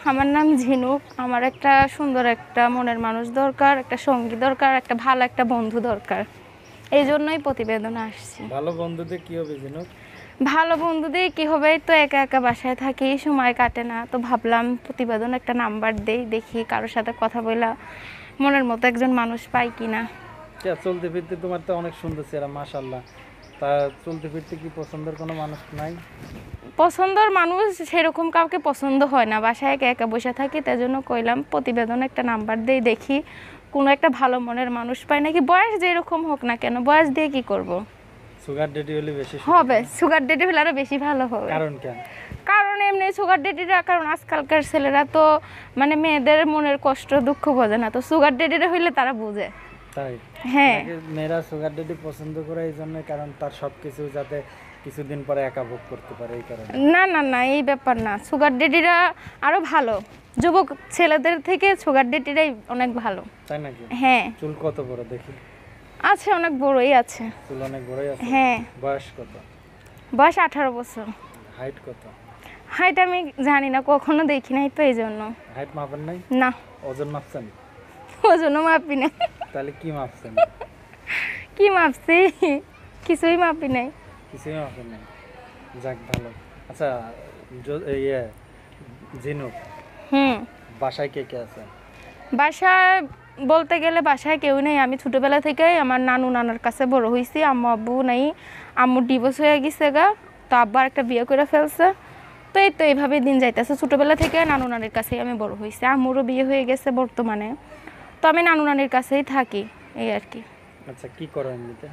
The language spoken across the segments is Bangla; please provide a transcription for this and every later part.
আমার নাম ঝিনুক। আমার একটা সুন্দর একটা মনের মানুষ দরকার, একটা সঙ্গী দরকার, একটা ভালো একটা বন্ধু দরকার। এই জন্যই প্রতিবেদনে আসছি। ভালো বন্ধুদের কি হবে ঝিনুক? ভালো বন্ধু দিয়ে কী হবে, তো একা একা বাসায় থাকি, সময় কাটে না, তো ভাবলাম প্রতিবেদন একটা নাম্বার দেই, দেখি কারোর সাথে কথা বলা মনের মতো একজন মানুষ পাই কিনা। চলতে ফিরতে তোমার তো অনেক সুন্দর চেহারা, মাশাআল্লাহ। তা চলতে ফিরতে কি পছন্দের কোনো মানুষ নাই? পছন্দের মানুষ সেরকম কাউকে পছন্দ হয় না, বাসায় একা একা বসে থাকি, তাই জন্য কইলাম প্রতিবেদন একটা নাম্বার দেই, দেখি কোনো একটা ভালো মনের মানুষ পাই নাকি। বয়স যেরকম হোক না কেন, বয়স দিয়ে কি করব? সুগার ডেডি হলে বেশি হবে, সুগার ডেডি হলে আরো বেশি ভালো হবে। কারণ কেন? কারণ এমনি সুগার ডেডিরা, কারণ আজকালকার ছেলেরা তো মানে মেয়েদের মনের কষ্ট দুঃখ বোঝে না, তো সুগার ডেডিরা হইলে তারা বুঝে। তাই? হ্যাঁ, মেয়েরা সুগার ডেডি পছন্দ করে এই জন্য, কারণ তার সবকিছু যাতে কিছুদিন পরে একা ভোগ করতে পারে, এই কারণে। না না না, এই ব্যাপার না। সুগার ডেডিরা আরো ভালো, যুবক ছেলেদের থেকে সুগার ডেডিরাই অনেক ভালো। তাই নাকি? হ্যাঁ। চুল কত বড় দেখি? আছে, অনেক বড়ই আছে। চুল অনেক বড়ই আছে? হ্যাঁ। বয়স কত? বয়স 18 বছর। হাইট কত? হাইট আমি জানি না, কখনো দেখি নাই, তো এই জন্য। হাইট মাপেন নাই? না। ওজন মাপছেন? ওজনও মাপি নাই। তাহলে কি মাপছেন? কি মাপছি? কিছুই মাপি নাই। কিছুই মাপেন নাই? যাক ভালো। আচ্ছা, ইয়ে ঝিনুক, বাসায় কে কে আছে? বাসায় বলতে গেলে বাসায় কেউ নেই। আমি ছোটবেলা থেকেই আমার নানু নানার কাছে বড় হয়েছি। আম্মু আব্বু নেই, আম্মু ডিভোর্স হয়ে গেছে গা, তো আব্বা একটা বিয়ে করে ফেলছে। তো এই তো এইভাবে দিন যাইতেছে। ছোটবেলা থেকে নানু নানির কাছেই আমি বড় হয়েছি। আম্মুরও বিয়ে হয়ে গেছে বর্তমানে, তো আমি নানু নানির কাছেই থাকি, এই আর কি। আচ্ছা, কি করো এমনিতে?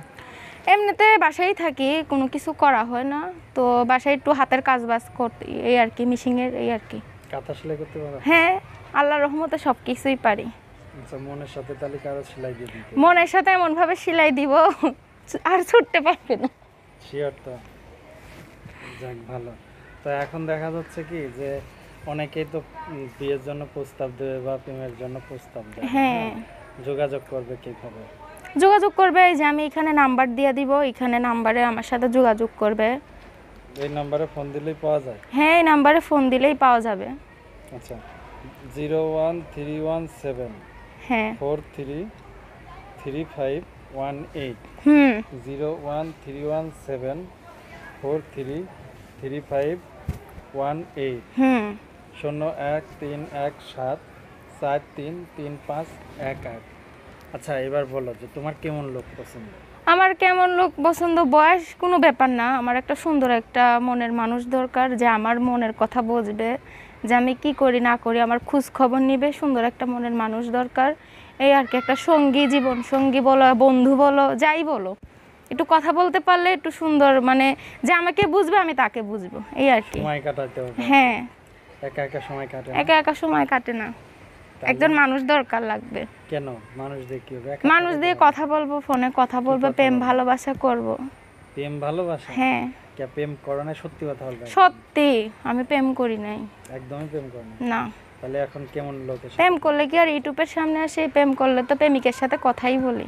এমনিতে বাসায় থাকি, কোনো কিছু করা হয় না, তো বাসায় একটু হাতের কাজ বাজ করতে, এই আর কি, মিশিংয়ের, এই আর কি। কাঁথা সেলাই করতে পারো? হ্যাঁ, আল্লাহর রহমতে সব কিছুই পারি। আচ্ছা, মনের সাথে তাহলে কারো সেলাই দিয়ে দিতে? মনের সাথে এমনভাবে সেলাই দিব আর ছুটতে পারবে না। শিওর তো? যাক ভালো। তো এখন দেখা যাচ্ছে কি যে অনেকেই তো বিয়ের জন্য প্রস্তাব দেবে বা প্রেমের জন্য প্রস্তাব দেবে। হ্যাঁ। যোগাযোগ করবে কিভাবে? যোগাযোগ করবে, এই যে আমি এখানে নাম্বার দিয়ে দিব, এখানে নাম্বারে আমার সাথে যোগাযোগ করবে। এই নাম্বারে ফোন দিলেই পাওয়া যায়? হ্যাঁ, এই নাম্বারে ফোন দিলেই পাওয়া যাবে। আচ্ছা, 01317 হ্যাঁ। 433518। 01317 433518। 01317 433518। আচ্ছা, এবার বলো যে তোমার কেমন লোক পছন্দ? আমার কেমন লোক পছন্দ, বয়স কোনো ব্যাপার না। আমার একটা সুন্দর একটা মনের মানুষ দরকার, যে আমার মনের কথা বুঝবে, যে আমি কি করি না করি আমার খোঁজ খবর নিবে, সুন্দর একটা মনের মানুষ দরকার, এই আর কি। একটা সঙ্গী, জীবন সঙ্গী বলো, বন্ধু বলো, যাই বলো, একটু কথা বলতে পারলে একটু সুন্দর, মানে যে আমাকে বুঝবে আমি তাকে বুঝবো, এই আর কি। সময় কাটাতে হবে? হ্যাঁ। একা একা সময় কাটে না? একা একা সময় কাটে না, একজন মানুষ দরকার লাগবে। কেন? মানুষ দিয়ে কি হবে? মানুষ দিয়ে কথা বলবো, ফোনে কথা বলবো, প্রেম ভালোবাসা করব। প্রেম ভালোবাসা? হ্যাঁ। কে প্রেম করো না? সত্যি কথা বলবে? সত্যি, আমি প্রেম করি নাই। একদমই প্রেম করো না? না। তাহলে এখন কেমন লোকের সাথে? প্রেম করলে কি আর ইউটিউবের সামনে আসে? প্রেম করলে তো প্রেমিকের সাথে কথাই বলি।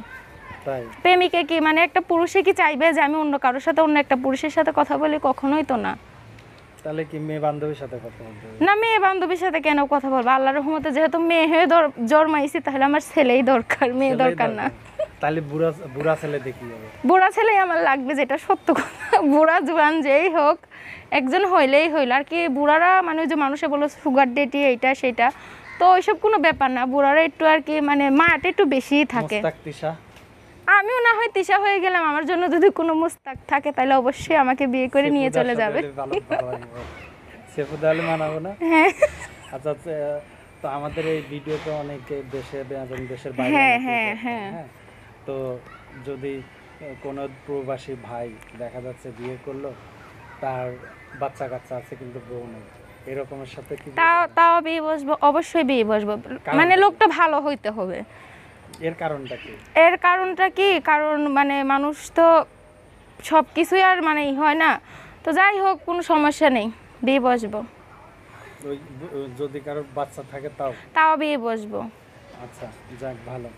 তাই? প্রেমিকে কি মানে একটা পুরুষে কি চাইবে যে আমি অন্য কারোর সাথে, অন্য একটা পুরুষের সাথে কথা বলি? কখনোই তো না। তাহলে কি মেয়ে বান্ধবীর সাথে কথা বলতে হবে? না, মেয়ে বান্ধবীর সাথে কেন কথা বলবো? আল্লাহর রহমতে যেহেতু মেয়ে হয়ে জন্মাইছি, তাহলে আমার ছেলেই দরকার, মেয়ে দরকার না। তাহলে বুড়া ছেলে দেখি হবে? বুড়া ছেলেই আমার লাগবে, যেটা সত্য কথা। বুড়া জোয়ান যেই হোক, একজন হইলেই হইল আর কি। বুড়ারা মানে ওই যে মানুষে বলো সুগার ডেটি এইটা সেইটা, তো ওইসব কোনো ব্যাপার না। বুড়ারা একটু আর কি মানে মায়াটা একটু বেশিই থাকে। আমিও না হয় তিশা হয়ে গেলাম, আমার জন্য যদি কোনো মুস্তাক থাকে তাহলে অবশ্যই আমাকে বিয়ে করে নিয়ে চলে যাবে। মানাবো না? হ্যাঁ। আচ্ছা, তো আমাদের এই ভিডিওতে অনেকে দেশের বাইরে, হ্যাঁ হ্যাঁ হ্যাঁ, তো যদি কোনো প্রবাসী ভাই দেখা যাচ্ছে বিয়ে করলো, তার বাচ্চা কাচ্চা আছে কিন্তু বউ নেই, এরকমের সাথে কি? তাও বিয়ে বসবো, অবশ্যই বিয়ে বসবো, মানে লোকটা ভালো হইতে হবে। এর কারণটা কি? এর কারণটা কি? কারণ মানে মানুষ তো সব কিছুই আর মানে হয় না, তো যাই হোক কোনো সমস্যা নেই, বিয়ে বসবো। যদি কারো বাচ্চা থাকে তাও বিয়ে বসবো। আচ্ছা, যাক ভালো।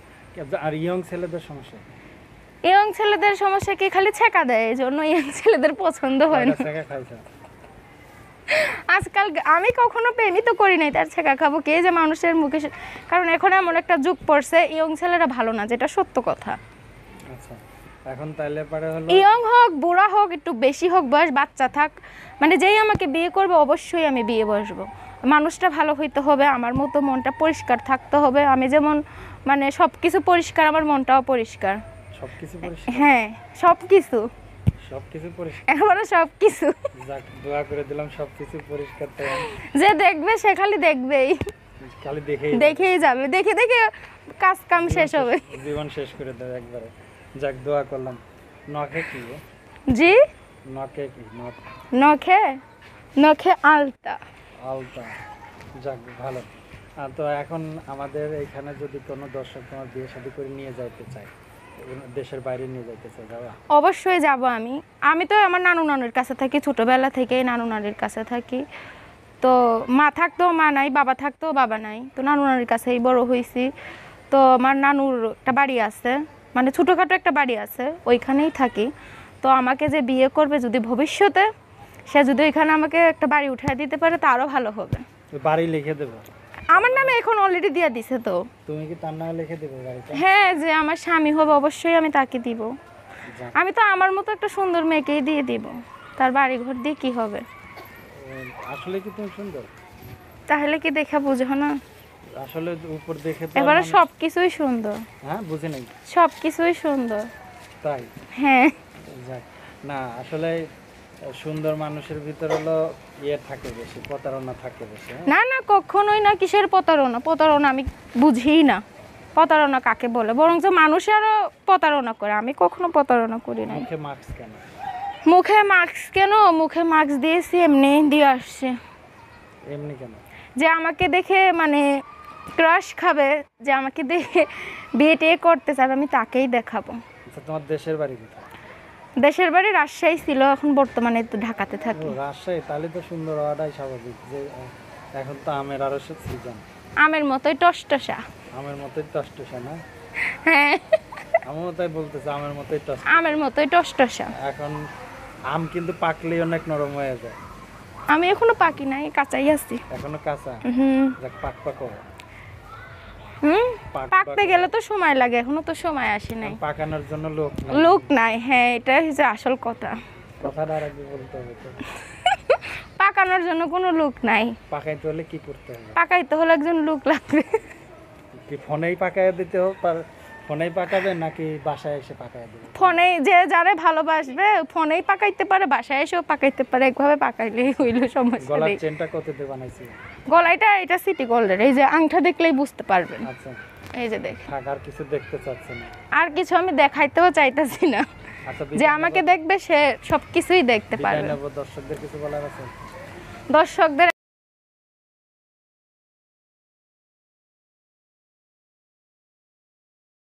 আর ইয়ং ছেলেদের সমস্যা? ইয়ং ছেলেদের সমস্যা কি? খালি ছেকা দেয়, এই জন্য ইয়ং ছেলেদের পছন্দ হয় না। আজকাল আমি কখনো প্রেমই তো করি নাই, তার ছেঁকা খাবো কে যে মানুষের মুখে কারণ এখন এমন একটা যুগ পড়ছে ইয়ং ছেলেরা ভালো না, যেটা সত্য কথা। আচ্ছা এখন তাইলে পারে হলো ইয়ং হোক বুড়া হোক একটু বেশি হোক বয়স, বাচ্চা থাক, মানে যেই আমাকে বিয়ে করবে অবশ্যই আমি বিয়ে বসবো। মানুষটা ভালো হইতে হবে, আমার মতো মনটা পরিষ্কার থাকতে হবে। আমি যেমন মানে সব কিছু পরিষ্কার, আমার মনটাও পরিষ্কার। সবকিছু পরিষ্কার, হ্যাঁ সব কিছু, সবকিছু পরিষ্কার। একেবারে সব কিছু। যাক দোয়া করে দিলাম সবকিছু পরিষ্কার থাকে। যে দেখবে সে খালি দেখবেই, খালি দেখেই দেখেই যাবে, দেখে দেখে কাজ কাম শেষ হবে। জীবন শেষ করে দেবে একবারে। যাক দোয়া করলাম। নখে কি গো? জি নখে কি? নখ নখে, নখে আলতা। আলতা। যাক ভালো। তো এখন আমাদের এখানে যদি কোনো দর্শক তোমার বিয়ে শাদী করে নিয়ে যাইতে চায়, দেশের বাইরে নিয়ে যাইতে চায়, যাবা? অবশ্যই যাব আমি। আমি তো আমার নানু নানির কাছে থাকি, ছোটবেলা থেকেই নানু নানির কাছে থাকি। তো মা থাকতেও মা নাই, বাবা থাকতেও বাবা নাই, তো নানু নানির কাছেই বড় হয়েছি। তো আমার নানুর একটা বাড়ি আছে, মানে ছোটোখাটো একটা বাড়ি আছে, ওইখানেই থাকি। তো আমাকে যে বিয়ে করবে যদি ভবিষ্যতে, সে যদি ওইখানে আমাকে একটা বাড়ি উঠিয়ে দিতে পারে তা আরও ভালো হবে। বাড়ি লিখে দেবো? আমার নামে এখন অলরেডি দিয়ে দিছে। তো তুমি কি তার নামে লিখে দেবে বাড়িটা? হ্যাঁ, যে আমার স্বামী হবে অবশ্যই আমি তাকে দিব। যাক, আমি তো আমার মতো একটা সুন্দর মেয়েকেই দিয়ে দিব, তার বাড়ি ঘর দিয়ে কি হবে? আসলে কি তুমি সুন্দর? তাহলে কি দেখা বুঝো না? আসলে উপর দেখে তো আর এবারে মানুষ- সব কিছুই সুন্দর, হ্যাঁ বুঝি নাই। সব কিছুই সুন্দর। তাই? হ্যাঁ যাক না আসলে সুন্দর মানুষের ভিতর হলো ইয়ে থাকে বেশি, প্রতারণা থাকে বেশি। হ্যাঁ? না না, কখনোই না। কিসের প্রতারণা? প্রতারণা আমি বুঝিই না প্রতারণা কাকে বলে, বরঞ্চ মানুষেরও প্রতারণা করে, আমি কখনো প্রতারণা করি না। মুখে মাস্ক কেন? মুখে মাস্ক কেন? মুখে মাস্ক দিয়েছি, এমনি দিয়ে আসছে। এমনি কেন? যে আমাকে দেখে মানে ক্রাশ খাবে, যে আমাকে দেখে বিয়ে টিয়ে করতে চাবে, আমি তাকেই দেখাবো। আচ্ছা তোমার দেশের বাড়ি কোথায়? দেশের বাড়ি রাজশাহী ছিল, এখন বর্তমানে তো ঢাকাতে ও থাকি। রাজশাহী, তাহলে তো সুন্দর হওয়াটাই স্বাভাবিক। যে এখন তো আমের আরো সিজন। আমের মতোই টসটসা। আমের মতোই টসটসা না? হ্যাঁ আমিও তাই বলতেছে, আমের মতোই টস। আমের মতোই টসটসা। এখন আম কিন্তু পাকলেই অনেক নরম হয়ে যায়। আমি এখনো পাকি নাই, কাঁচাই আছি। এখনো কাঁচা। হুম যাক পাক পাকো। হুম, পাক পাকতে গেলে তো সময় লাগে, এখনো তো সময় আসে নাই, পাকানোর জন্য লোক নাই। লোক নাই। হ্যাঁ, এটা হচ্ছে আসল কথা। কথাটা আর আগে বলতে হবে তো। পাকানোর জন্য কোনো লোক নাই, পাকাইতে হলে কি করতে হবে? পাকাইতে হলে একজন লোক লাগবে। কি ফোনেই পাকায় দিতে হোক, ফোনেই পাকাবে নাকি বাসায় এসে পাকায় দেবে? ফোনে যে যারে ভালোবাসবে ফোনেই পাকাইতে পারে, বাসায় এসেও পাকাইতে পারে, একভাবে পাকাইলেই হইল, সমস্যা গলার নেই। চেনটা কত দিয়ে বানাইছি? গলাটা এটা সিটি গোল্ডের, এই যে আংটা দেখলেই বুঝতে পারবেন। আচ্ছা এই যে দেখ, থাক, আর কিছু দেখতে চাচ্ছে না। আর কিছু আমি দেখাইতেও চাইতেছি না। আচ্ছা যে আমাকে দেখবে সে সব কিছুই দেখতে বিদায় পারবে। নেব, দর্শকদের কিছু বলার আছে? দর্শকদের